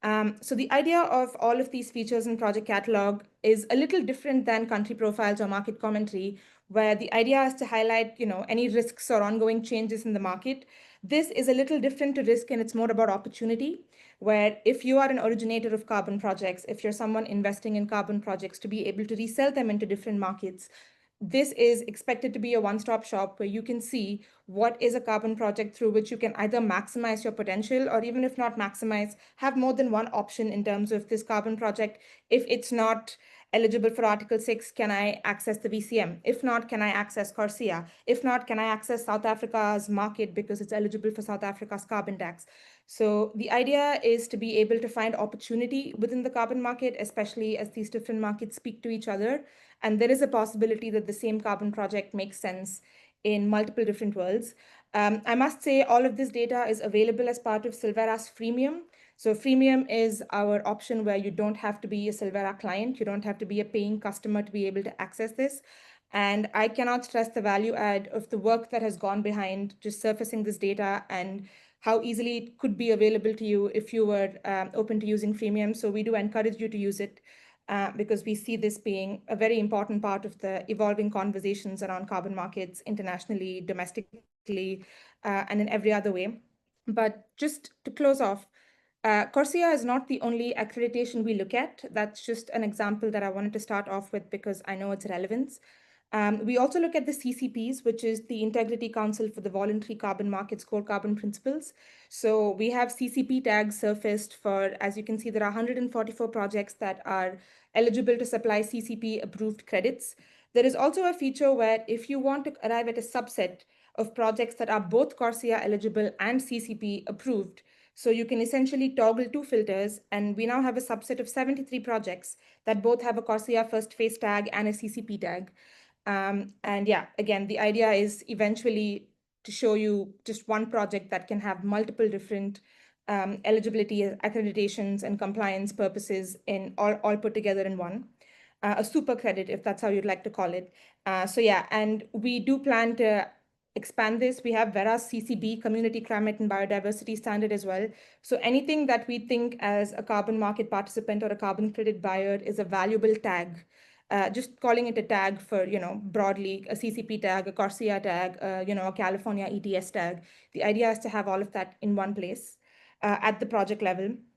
So the idea of all of these features in Project Catalog is a little different than country profiles or market commentary, where the idea is to highlight, any risks or ongoing changes in the market. This is a little different to risk, and it's more about opportunity, where if you are an originator of carbon projects, if you're someone investing in carbon projects to be able to resell them into different markets, this is expected to be a one-stop shop where you can see what is a carbon project through which you can either maximize your potential, or even if not maximize, have more than one option in terms of this carbon project. If it's not eligible for Article 6, can I access the VCM? If not, can I access CORSIA? If not, can I access South Africa's market because it's eligible for South Africa's carbon tax? So the idea is to be able to find opportunity within the carbon market, especially as these different markets speak to each other. And there is a possibility that the same carbon project makes sense in multiple different worlds. I must say all of this data is available as part of Silvera's freemium. So freemium is our option where you don't have to be a Silvera client. You don't have to be a paying customer to be able to access this. And I cannot stress the value add of the work that has gone behind just surfacing this data and how easily it could be available to you if you were open to using freemium. So we do encourage you to use it because we see this being a very important part of the evolving conversations around carbon markets internationally, domestically, and in every other way. But just to close off, CORSIA is not the only accreditation we look at. That's just an example that I wanted to start off with because I know its relevance. We also look at the CCPs, which is the Integrity Council for the Voluntary Carbon Markets Core Carbon Principles. So we have CCP tags surfaced for, as you can see, there are 144 projects that are eligible to supply CCP-approved credits. There is also a feature where if you want to arrive at a subset of projects that are both CORSIA eligible and CCP approved, so you can essentially toggle two filters, and we now have a subset of 73 projects that both have a CORSIA first phase tag and a CCP tag. And yeah, again, the idea is eventually to show you just one project that can have multiple different eligibility, accreditations, and compliance purposes in all put together in one. A super credit, if that's how you'd like to call it. So yeah, and we do plan to expand this. We have Vera's CCB, Community Climate and Biodiversity Standard as well. So anything that we think as a carbon market participant or a carbon credit buyer is a valuable tag, just calling it a tag for, broadly a CCP tag, a CORSIA tag, a California ETS tag. The idea is to have all of that in one place at the project level.